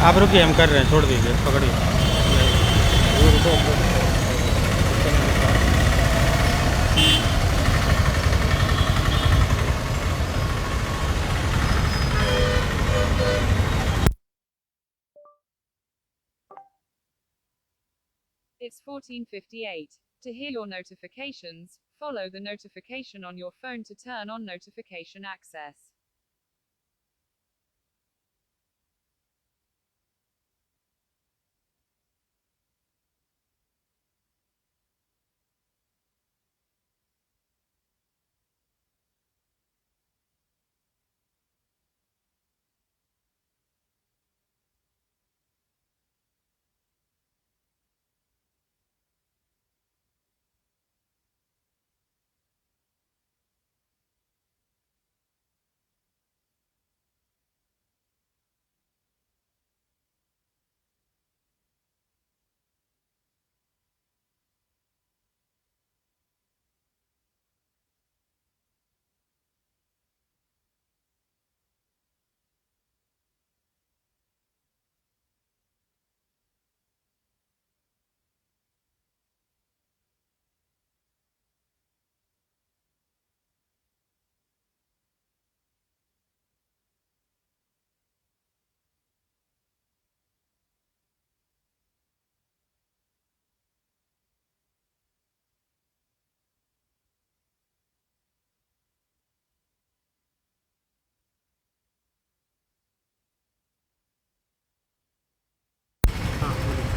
आप रुकिए, हम कर रहे हैं, छोड़ दीजिए, पकड़िए। It's 14:58. To hear your notifications, follow the notification on your phone to turn on notification access.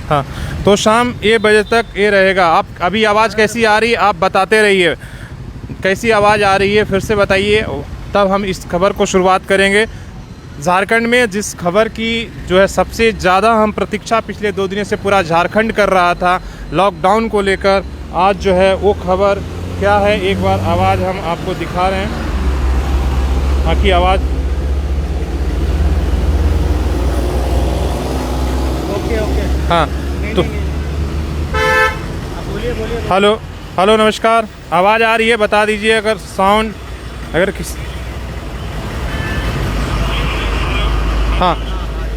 हाँ, तो शाम ये बजे तक ये रहेगा। आप अभी आवाज़ कैसी आ रही है आप बताते रहिए, कैसी आवाज़ आ रही है फिर से बताइए, तब हम इस खबर को शुरुआत करेंगे। झारखंड में जिस खबर की जो है सबसे ज़्यादा हम प्रतीक्षा पिछले 2 दिनों से पूरा झारखंड कर रहा था लॉकडाउन को लेकर, आज जो है वो खबर क्या है, एक बार आवाज़ हम आपको दिखा रहे हैं। हाँ की आवाज़, ओके। हाँ तो बोलिए बोलिए। हेलो हेलो नमस्कार, आवाज़ आ रही है, बता दीजिए अगर साउंड, अगर किस, हाँ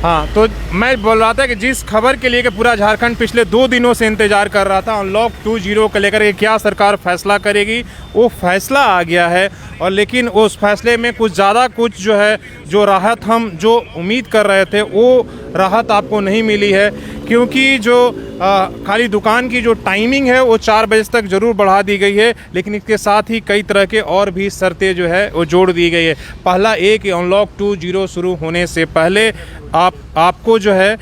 हाँ, तो मैं बोल रहा था कि जिस खबर के लिए कि पूरा झारखंड पिछले 2 दिनों से इंतज़ार कर रहा था अनलॉक 2.0 को लेकर के क्या सरकार फैसला करेगी, वो फैसला आ गया है। और लेकिन उस फैसले में कुछ ज़्यादा कुछ जो है, जो राहत हम जो उम्मीद कर रहे थे वो राहत आपको नहीं मिली है, क्योंकि जो खाली दुकान की जो टाइमिंग है वो 4 बजे तक ज़रूर बढ़ा दी गई है, लेकिन इसके साथ ही कई तरह के और भी शर्तें जो है वो जोड़ दी गई है। पहला एक अनलॉक 2.0 शुरू होने से पहले आपको जो है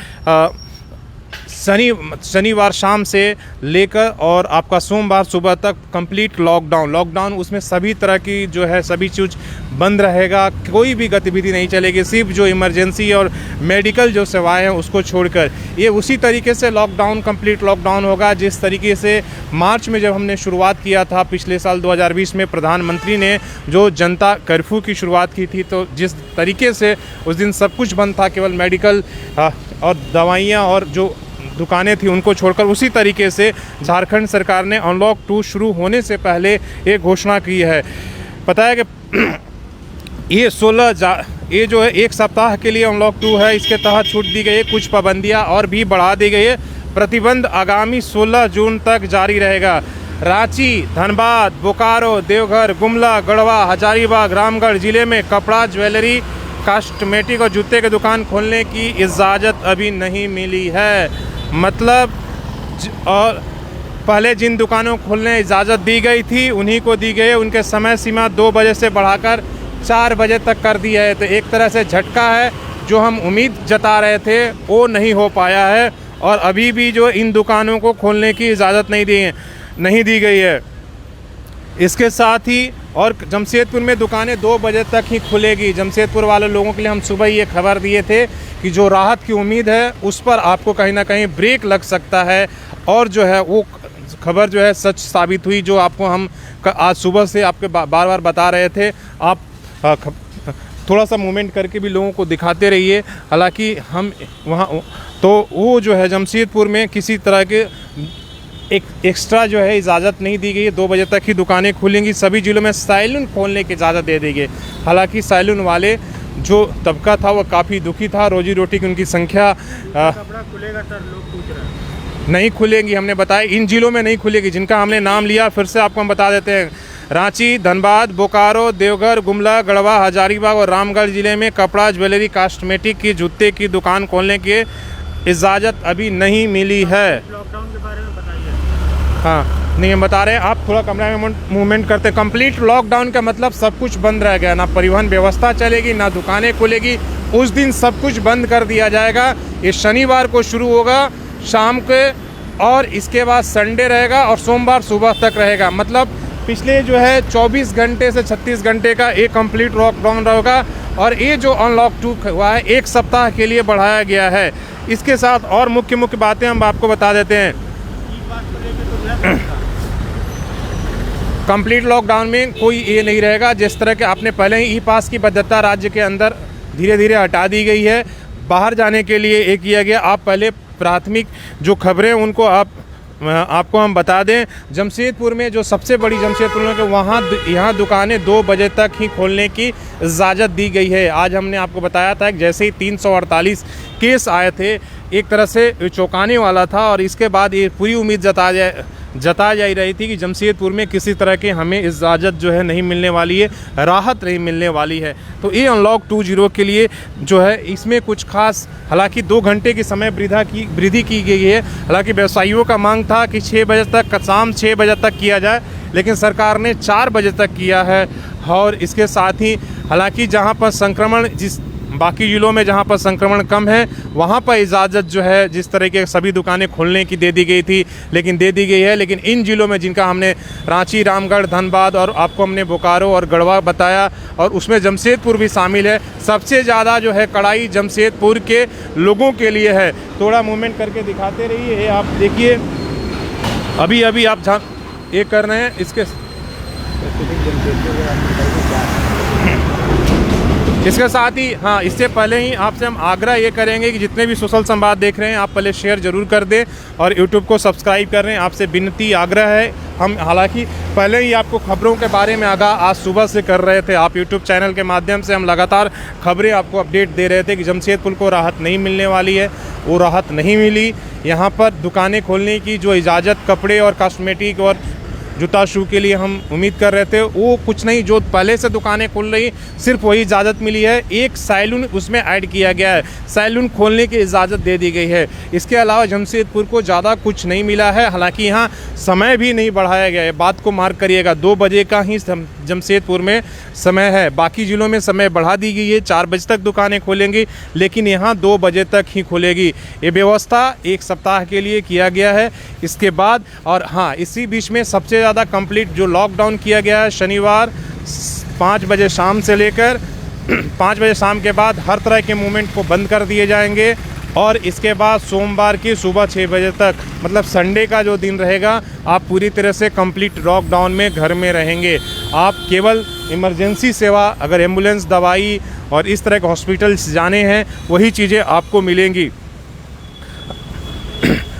शनिवार शाम से लेकर और आपका सोमवार सुबह तक कंप्लीट लॉकडाउन, उसमें सभी तरह की जो है सभी चीज़ बंद रहेगा, कोई भी गतिविधि नहीं चलेगी, सिर्फ जो इमरजेंसी और मेडिकल जो सेवाएं हैं उसको छोड़कर। ये उसी तरीके से कंप्लीट लॉकडाउन होगा जिस तरीके से मार्च में जब हमने शुरुआत किया था पिछले साल 2020 में प्रधानमंत्री ने जो जनता कर्फ्यू की शुरुआत की थी, तो जिस तरीके से उस दिन सब कुछ बंद था, केवल मेडिकल और दवाइयाँ और जो दुकानें थी उनको छोड़कर, उसी तरीके से झारखंड सरकार ने अनलॉक 2 शुरू होने से पहले एक घोषणा की है। पता है कि ये जो है 1 सप्ताह के लिए अनलॉक 2 है, इसके तहत छूट दी गई है, कुछ पाबंदियां और भी बढ़ा दी गई है। प्रतिबंध आगामी 16 जून तक जारी रहेगा। रांची, धनबाद, बोकारो, देवघर, गुमला, गढ़वा, हजारीबाग, रामगढ़ जिले में कपड़ा, ज्वेलरी, कॉस्मेटिक और जूते की दुकान खोलने की इजाज़त अभी नहीं मिली है। मतलब और पहले जिन दुकानों को खोलने की इजाज़त दी गई थी उन्हीं को दी गई है, उनके समय सीमा 2 बजे से बढ़ाकर 4 बजे तक कर दिया है। तो एक तरह से झटका है, जो हम उम्मीद जता रहे थे वो नहीं हो पाया है, और अभी भी जो इन दुकानों को खोलने की इजाज़त नहीं दी गई है। इसके साथ ही और जमशेदपुर में दुकानें 2 बजे तक ही खुलेगी। जमशेदपुर वाले लोगों के लिए हम सुबह ये खबर दिए थे कि जो राहत की उम्मीद है उस पर आपको कहीं ना कहीं ब्रेक लग सकता है, और जो है वो खबर जो है सच साबित हुई, जो आपको हम आज सुबह से आपके बार बार बता रहे थे। आप थोड़ा सा मूवमेंट करके भी लोगों को दिखाते रहिए। हालांकि हम वहाँ तो वो जो है जमशेदपुर में किसी तरह के एक एक्स्ट्रा जो है इजाज़त नहीं दी गई है, 2 बजे तक ही दुकानें खुलेंगी। सभी जिलों में सैलून खोलने की इजाज़त दे दी गई। हालांकि सैलून वाले जो तबका था वो काफ़ी दुखी था, रोजी रोटी की उनकी संख्या कपड़ा खुलेगा सर, लोग पूछ रहे हैं। नहीं खुलेंगी। हमने बताया इन जिलों में नहीं खुलेगी जिनका हमने नाम लिया। फिर से आपको हम बता देते हैं, रांची, धनबाद, बोकारो, देवघर, गुमला, गढ़वा, हजारीबाग और रामगढ़ जिले में कपड़ा, ज्वेलरी, कॉस्मेटिक की, जूते की दुकान खोलने की इजाज़त अभी नहीं मिली है। लॉकडाउन के बारे में बताइए। हाँ, नहीं हम बता रहे हैं, आप थोड़ा कैमरा में मूवमेंट करते। कंप्लीट लॉकडाउन का मतलब सब कुछ बंद रह गया, ना परिवहन व्यवस्था चलेगी, ना दुकानें खुलेगी। उस दिन सब कुछ बंद कर दिया जाएगा। ये शनिवार को शुरू होगा शाम के, और इसके बाद संडे रहेगा और सोमवार सुबह तक रहेगा। मतलब पिछले जो है 24 घंटे से 36 घंटे का एक कंप्लीट लॉकडाउन रहेगा। और ये जो अनलॉक 2 हुआ है 1 सप्ताह के लिए बढ़ाया गया है। इसके साथ और मुख्य बातें हम आपको बता देते हैं। कंप्लीट लॉकडाउन में कोई ये नहीं रहेगा। जिस तरह के आपने पहले ही ई पास की बाध्यता राज्य के अंदर धीरे धीरे हटा दी गई है। बाहर जाने के लिए ये किया गया, आप पहले प्राथमिक जो खबरें उनको आपको हम बता दें। जमशेदपुर में जो सबसे बड़ी जमशेदपुर में वहाँ यहाँ दुकानें 2 बजे तक ही खोलने की इजाज़त दी गई है। आज हमने आपको बताया था कि जैसे ही 348 केस आए थे, एक तरह से चौंकाने वाला था। और इसके बाद ये पूरी उम्मीद जता जा रही थी कि जमशेदपुर में किसी तरह की हमें इजाज़त जो है नहीं मिलने वाली है, राहत नहीं मिलने वाली है। तो ये अनलॉक 2.0 के लिए जो है इसमें कुछ खास, हालांकि 2 घंटे की समय वृद्धि की गई है। हालांकि व्यवसायियों का मांग था कि 6 बजे तक, शाम 6 बजे तक किया जाए, लेकिन सरकार ने 4 बजे तक किया है। और इसके साथ ही हालांकि जहाँ पर संक्रमण बाकी जिलों में जहाँ पर संक्रमण कम है वहाँ पर इजाज़त जो है जिस तरह के सभी दुकानें खोलने की दे दी गई थी, लेकिन दे दी गई है। लेकिन इन जिलों में जिनका हमने रांची, रामगढ़, धनबाद और आपको हमने बोकारो और गढ़वा बताया, और उसमें जमशेदपुर भी शामिल है। सबसे ज़्यादा जो है कड़ाई जमशेदपुर के लोगों के लिए है। थोड़ा मूवमेंट करके दिखाते रहिए। ये आप देखिए, अभी आप ये कर रहे हैं इसके साथ ही हाँ, इससे पहले ही आपसे हम आग्रह ये करेंगे कि जितने भी सोशल संवाद देख रहे हैं आप पहले शेयर ज़रूर कर दें और यूट्यूब को सब्सक्राइब कर रहे हैं। आपसे विनती आग्रह है। हम हालांकि पहले ही आपको खबरों के बारे में आगाह आज सुबह से कर रहे थे। आप यूट्यूब चैनल के माध्यम से हम लगातार खबरें आपको अपडेट दे रहे थे कि जमशेदपुर को राहत नहीं मिलने वाली है। वो राहत नहीं मिली। यहाँ पर दुकानें खोलने की जो इजाज़त कपड़े और कॉस्मेटिक और जूता शू के लिए हम उम्मीद कर रहे थे, वो कुछ नहीं, जो पहले से दुकानें खुल रही सिर्फ वही इजाज़त मिली है। एक सैलून उसमें ऐड किया गया है, सैलून खोलने की इजाज़त दे दी गई है। इसके अलावा जमशेदपुर को ज़्यादा कुछ नहीं मिला है। हालांकि यहाँ समय भी नहीं बढ़ाया गया है, बात को मार्क करिएगा। 2 बजे का ही जमशेदपुर में समय है। बाकी ज़िलों में समय बढ़ा दी गई है, 4 बजे तक दुकानें खोलेंगी, लेकिन यहाँ 2 बजे तक ही खुलेगी। ये व्यवस्था 1 सप्ताह के लिए किया गया है। इसके बाद और हाँ, इसी बीच में सबसे ज़्यादा कंप्लीट जो लॉकडाउन किया गया है, शनिवार 5 बजे शाम से लेकर 5 बजे शाम के बाद हर तरह के मूवमेंट को बंद कर दिए जाएंगे। और इसके बाद सोमवार की सुबह 6 बजे तक, मतलब संडे का जो दिन रहेगा, आप पूरी तरह से कंप्लीट लॉकडाउन में घर में रहेंगे। आप केवल इमरजेंसी सेवा, अगर एम्बुलेंस, दवाई और इस तरह के हॉस्पिटल्स जाने हैं, वही चीज़ें आपको मिलेंगी।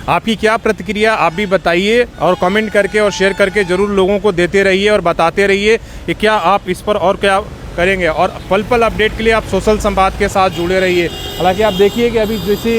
आपकी क्या प्रतिक्रिया आप भी बताइए और कमेंट करके और शेयर करके ज़रूर लोगों को देते रहिए और बताते रहिए कि क्या आप इस पर और क्या करेंगे। और पल पल अपडेट के लिए आप सोशल संवाद के साथ जुड़े रहिए। हालांकि आप देखिए कि अभी जैसे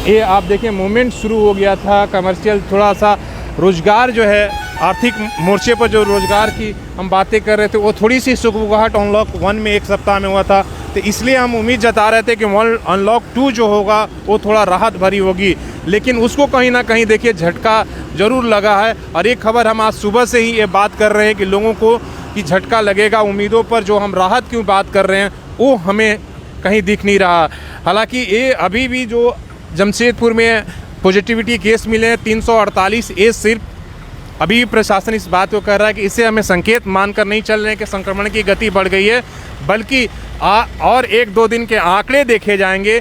ये आप देखिए मूवमेंट शुरू हो गया था, कमर्शियल थोड़ा सा रोज़गार जो है आर्थिक मोर्चे पर जो रोज़गार की हम बातें कर रहे थे, वो थोड़ी सी सुगबुगाहट अनलॉक 1 में 1 सप्ताह में हुआ था। तो इसलिए हम उम्मीद जता रहे थे कि अनलॉक 2 जो होगा वो थोड़ा राहत भरी होगी, लेकिन उसको कहीं ना कहीं देखिए झटका ज़रूर लगा है। और एक खबर हम आज सुबह से ही ये बात कर रहे हैं कि लोगों को कि झटका लगेगा। उम्मीदों पर जो हम राहत की बात कर रहे हैं वो हमें कहीं दिख नहीं रहा। हालांकि ये अभी भी जो जमशेदपुर में पॉजिटिविटी केस मिले हैं 348, ये सिर्फ अभी प्रशासन इस बात को कह रहा है कि इसे हमें संकेत मानकर नहीं चल रहे हैं कि संक्रमण की गति बढ़ गई है, बल्कि और 1-2 दिन के आंकड़े देखे जाएंगे।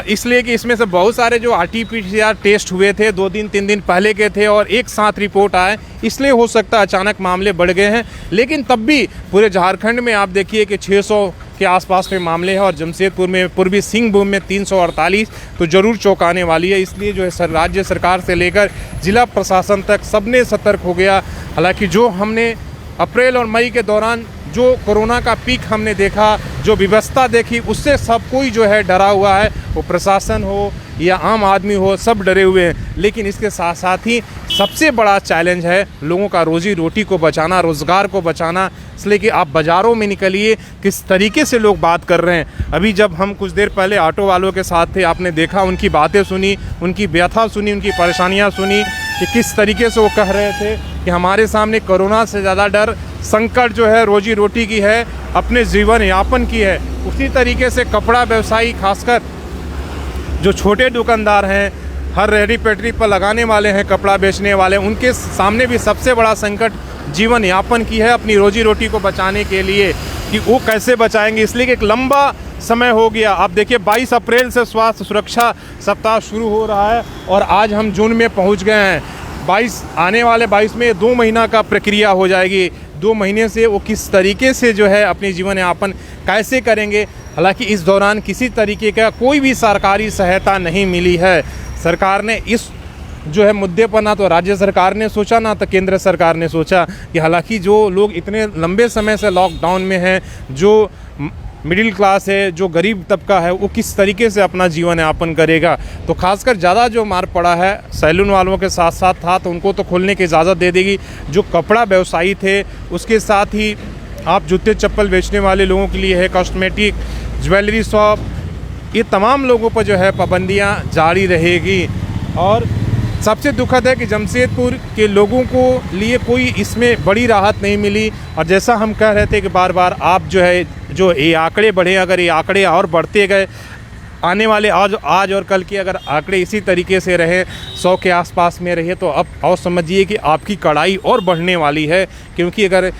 इसलिए कि इसमें से बहुत सारे जो RT-PCR टेस्ट हुए थे 2 दिन 3 दिन पहले के थे और एक साथ रिपोर्ट आए, इसलिए हो सकता है अचानक मामले बढ़ गए हैं। लेकिन तब भी पूरे झारखंड में आप देखिए कि 600 के आसपास में मामले हैं और जमशेदपुर में, पूर्वी सिंहभूम में 348, तो ज़रूर चौंकाने वाली है। इसलिए जो है राज्य सरकार से लेकर जिला प्रशासन तक सबने सतर्क हो गया। हालांकि जो हमने अप्रैल और मई के दौरान जो कोरोना का पीक हमने देखा, जो व्यवस्था देखी, उससे सब कोई जो है डरा हुआ है। वो प्रशासन हो या आम आदमी हो, सब डरे हुए हैं। लेकिन इसके साथ साथ ही सबसे बड़ा चैलेंज है लोगों का रोजी रोटी को बचाना, रोज़गार को बचाना। इसलिए कि आप बाज़ारों में निकलिए, किस तरीके से लोग बात कर रहे हैं। अभी जब हम कुछ देर पहले ऑटो वालों के साथ थे, आपने देखा, उनकी बातें सुनी, उनकी व्यथा सुनी, उनकी परेशानियां सुनी कि किस तरीके से वो कह रहे थे कि हमारे सामने कोरोना से ज़्यादा डर संकट जो है रोजी रोटी की है, अपने जीवन यापन की है। उसी तरीके से कपड़ा व्यवसायी, खासकर जो छोटे दुकानदार हैं, हर रेहड़ी पटरी पर लगाने वाले हैं, कपड़ा बेचने वाले, उनके सामने भी सबसे बड़ा संकट जीवन यापन की है, अपनी रोजी रोटी को बचाने के लिए कि वो कैसे बचाएंगे। इसलिए कि एक लंबा समय हो गया। आप देखिए 22 अप्रैल से स्वास्थ्य सुरक्षा सप्ताह शुरू हो रहा है और आज हम जून में पहुंच गए हैं। 22 आने वाले 22 में 2 महीना का प्रक्रिया हो जाएगी। 2 महीने से वो किस तरीके से जो है अपनी जीवन यापन कैसे करेंगे। हालांकि इस दौरान किसी तरीके का कोई भी सरकारी सहायता नहीं मिली है। सरकार ने इस जो है मुद्दे पर ना तो राज्य सरकार ने सोचा, ना तो केंद्र सरकार ने सोचा कि हालांकि जो लोग इतने लंबे समय से लॉकडाउन में हैं, जो मिडिल क्लास है, जो गरीब तबका है, वो किस तरीके से अपना जीवन यापन करेगा। तो खासकर ज़्यादा जो मार पड़ा है सैलून वालों के साथ साथ था, तो उनको तो खोलने की इजाज़त दे देगी। जो कपड़ा व्यवसायी थे, उसके साथ ही आप जूते चप्पल बेचने वाले लोगों के लिए है, कॉस्मेटिक, ज्वेलरी शॉप, ये तमाम लोगों पर जो है पाबंदियाँ जारी रहेगी। और सबसे दुखद है कि जमशेदपुर के लोगों को लिए कोई इसमें बड़ी राहत नहीं मिली। और जैसा हम कह रहे थे कि बार बार आप जो है जो ये आंकड़े बढ़े, अगर ये आंकड़े और बढ़ते गए, आने वाले आज और कल के अगर आंकड़े इसी तरीके से रहे, 100 के आसपास में रहे, तो अब और समझिए कि आपकी कड़ाई और बढ़ने वाली है। क्योंकि अगर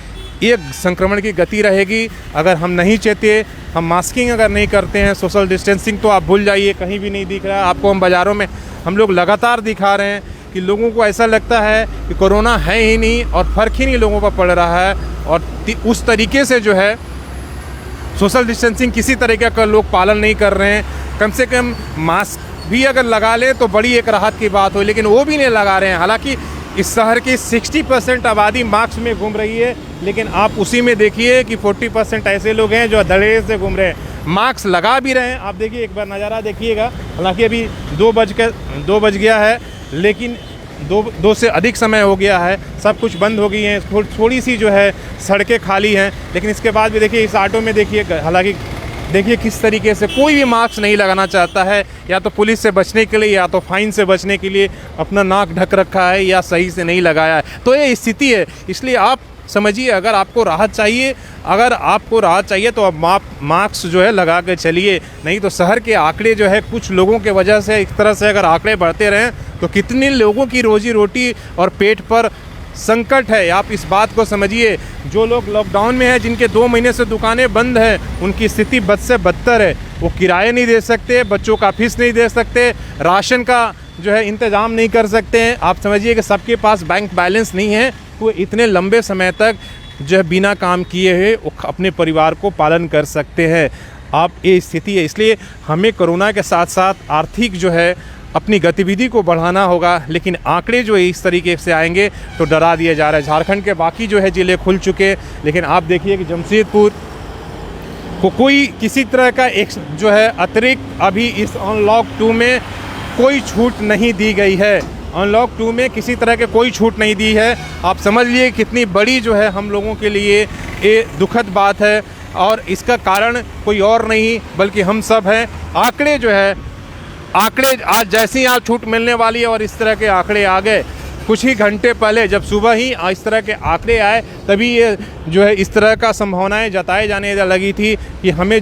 एक संक्रमण की गति रहेगी, अगर हम नहीं चेते, हम मास्किंग अगर नहीं करते हैं, सोशल डिस्टेंसिंग तो आप भूल जाइए, कहीं भी नहीं दिख रहा है आपको। हम बाज़ारों में हम लोग लगातार दिखा रहे हैं कि लोगों को ऐसा लगता है कि कोरोना है ही नहीं और फ़र्क ही नहीं लोगों पर पड़ रहा है। और उस तरीके से जो है सोशल डिस्टेंसिंग किसी तरीके का लोग पालन नहीं कर रहे हैं। कम से कम मास्क भी अगर लगा लें तो बड़ी एक राहत की बात हो, लेकिन वो भी नहीं लगा रहे हैं। हालांकि इस शहर की 60% आबादी मास्क में घूम रही है, लेकिन आप उसी में देखिए कि 40% ऐसे लोग हैं जो धड़े से घूम रहे हैं, मास्क लगा भी रहे हैं। आप देखिए, एक बार नज़ारा देखिएगा। हालांकि अभी 2 बज गया है, लेकिन दो से अधिक समय हो गया है, सब कुछ बंद हो गई हैं, थोड़ी सी जो है सड़कें खाली हैं। लेकिन इसके बाद भी देखिए इस ऑटो में देखिए, हालांकि देखिए किस तरीके से कोई भी मास्क नहीं लगाना चाहता है, या तो पुलिस से बचने के लिए या तो फाइन से बचने के लिए अपना नाक ढक रखा है या सही से नहीं लगाया है। तो ये स्थिति है। इसलिए आप समझिए, अगर आपको राहत चाहिए तो आप मास्क जो है लगा के चलिए। नहीं तो शहर के आंकड़े जो है कुछ लोगों के वजह से इस तरह से अगर आंकड़े बढ़ते रहें तो कितने लोगों की रोजी रोटी और पेट पर संकट है। आप इस बात को समझिए। जो लोग लॉकडाउन में हैं, जिनके 2 महीने से दुकानें बंद हैं, उनकी स्थिति बद से बदतर है। वो किराए नहीं दे सकते, बच्चों का फीस नहीं दे सकते, राशन का जो है इंतज़ाम नहीं कर सकते हैं। आप समझिए कि सबके पास बैंक बैलेंस नहीं है, वो इतने लंबे समय तक जो है बिना काम किए हुए अपने परिवार को पालन कर सकते हैं। आप ये स्थिति है। इसलिए हमें कोरोना के साथ साथ आर्थिक जो है अपनी गतिविधि को बढ़ाना होगा। लेकिन आंकड़े जो इस तरीके से आएंगे तो डरा दिया जा रहा है। झारखंड के बाकी जो है ज़िले खुल चुके, लेकिन आप देखिए कि जमशेदपुर को कोई किसी तरह का एक जो है अतिरिक्त अभी इस अनलॉक 2 में कोई छूट नहीं दी गई है। अनलॉक 2 में किसी तरह के कोई छूट नहीं दी है। आप समझ लिए कितनी बड़ी जो है हम लोगों के लिए ये दुखद बात है। और इसका कारण कोई और नहीं बल्कि हम सब हैं। आंकड़े जो है, आंकड़े आज जैसे ही आज छूट मिलने वाली है और इस तरह के आंकड़े आ गए, कुछ ही घंटे पहले जब सुबह ही इस तरह के आंकड़े आए, तभी ये जो है इस तरह का संभावनाएं जताए जाने लगी थी कि हमें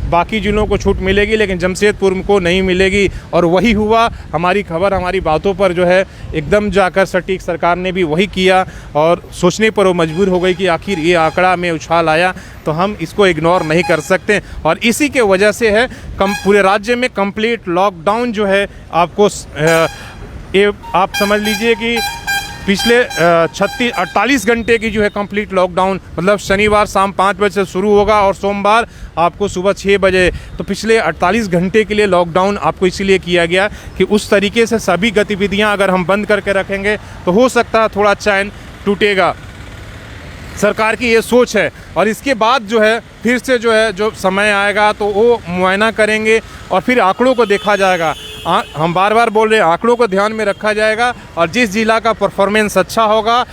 बाकी जिलों को छूट मिलेगी लेकिन जमशेदपुर को नहीं मिलेगी। और वही हुआ। हमारी खबर हमारी बातों पर जो है एकदम जाकर सटीक सरकार ने भी वही किया और सोचने पर वो मजबूर हो गई कि आखिर ये आंकड़ा में उछाल आया तो हम इसको इग्नोर नहीं कर सकते। और इसी के वजह से है पूरे राज्य में कंप्लीट लॉकडाउन जो है आपको ये आप समझ लीजिए कि पिछले 48 घंटे की जो है कंप्लीट लॉकडाउन, मतलब शनिवार शाम 5 बजे से शुरू होगा और सोमवार आपको सुबह 6 बजे। तो पिछले 48 घंटे के लिए लॉकडाउन आपको इसीलिए किया गया कि उस तरीके से सभी गतिविधियां अगर हम बंद करके रखेंगे तो हो सकता है थोड़ा चैन टूटेगा। सरकार की ये सोच है। और इसके बाद जो है फिर से जो है जो समय आएगा तो वो मुआयना करेंगे और फिर आंकड़ों को देखा जाएगा। हम बार बार बोल रहे हैं, आंकड़ों को ध्यान में रखा जाएगा और जिस जिला का परफॉर्मेंस अच्छा होगा,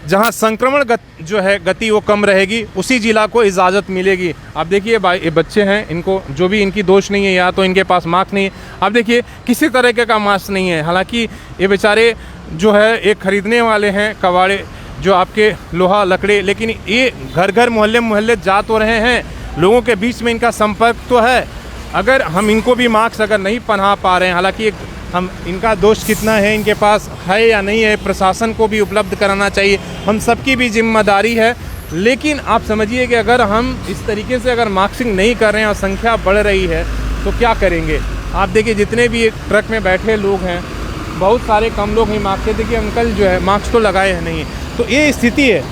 जहां संक्रमण जो है गति वो कम रहेगी, उसी जिला को इजाज़त मिलेगी। आप देखिए ये बच्चे हैं, इनको जो भी इनकी दोष नहीं है, या तो इनके पास मास्क नहीं है। आप देखिए किसी तरीके का मास्क नहीं है। हालांकि ये बेचारे जो है एक ख़रीदने वाले हैं कबाड़े, जो आपके लोहा लकड़े, लेकिन ये घर घर मोहल्ले मोहल्ले जा तो रहे हैं, लोगों के बीच में इनका संपर्क तो है। अगर हम इनको भी मास्क अगर नहीं पहना पा रहे हैं, हालांकि हम इनका दोष कितना है, इनके पास है या नहीं है, प्रशासन को भी उपलब्ध कराना चाहिए, हम सबकी भी जिम्मेदारी है। लेकिन आप समझिए कि अगर हम इस तरीके से अगर मास्किंग नहीं कर रहे हैं और संख्या बढ़ रही है तो क्या करेंगे। आप देखिए जितने भी ट्रक में बैठे लोग हैं, बहुत सारे कम लोग ही मास्क, देखिए अंकल जो है मास्क तो लगाए हैं नहीं, तो ये स्थिति है।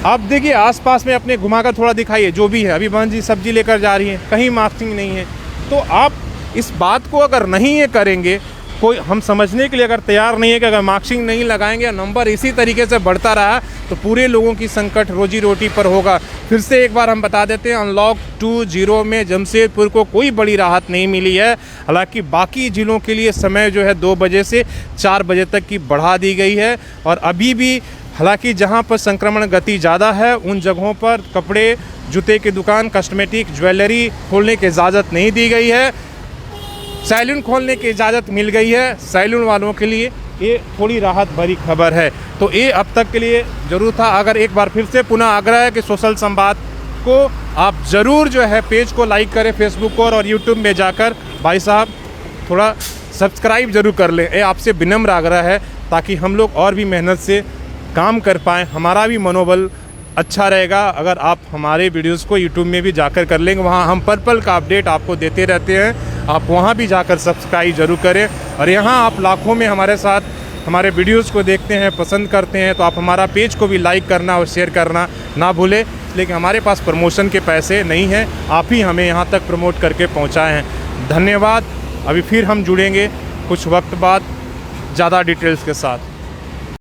आप देखिए आसपास में अपने घुमाकर थोड़ा दिखाइए, जो भी है, अभी बहन जी सब्जी लेकर जा रही हैं, कहीं मास्किंग नहीं है। तो आप इस बात को अगर नहीं ये करेंगे, कोई हम समझने के लिए अगर तैयार नहीं है कि अगर मास्किंग नहीं लगाएंगे, नंबर इसी तरीके से बढ़ता रहा तो पूरे लोगों की संकट रोजी रोटी पर होगा। फिर से एक बार हम बता देते हैं, अनलॉक 2.0 में जमशेदपुर को कोई बड़ी राहत नहीं मिली है। हालांकि बाकी ज़िलों के लिए समय जो है 2 बजे से 4 बजे तक की बढ़ा दी गई है। और अभी भी हालांकि जहां पर संक्रमण गति ज़्यादा है, उन जगहों पर कपड़े, जूते की दुकान, कॉस्मेटिक, ज्वेलरी खोलने की इजाज़त नहीं दी गई है। सैलून खोलने की इजाज़त मिल गई है। सैलून वालों के लिए ये थोड़ी राहत भरी खबर है। तो ये अब तक के लिए ज़रूर था। अगर एक बार फिर से पुनः आग्रह है कि सोशल संवाद को आप ज़रूर जो है पेज को लाइक करें, फेसबुक और यूट्यूब में जाकर भाई साहब थोड़ा सब्सक्राइब ज़रूर कर लें। ये आपसे विनम्र आग्रह है, ताकि हम लोग और भी मेहनत से काम कर पाएँ, हमारा भी मनोबल अच्छा रहेगा। अगर आप हमारे वीडियोस को यूट्यूब में भी जाकर कर लेंगे, वहाँ हम पल का अपडेट आपको देते रहते हैं, आप वहाँ भी जाकर सब्सक्राइब ज़रूर करें। और यहाँ आप लाखों में हमारे साथ हमारे वीडियोस को देखते हैं, पसंद करते हैं, तो आप हमारा पेज को भी लाइक करना और शेयर करना ना भूलें। लेकिन हमारे पास प्रमोशन के पैसे नहीं हैं, आप ही हमें यहाँ तक प्रमोट करके पहुँचाए हैं। धन्यवाद। अभी फिर हम जुड़ेंगे कुछ वक्त बाद ज़्यादा डिटेल्स के साथ।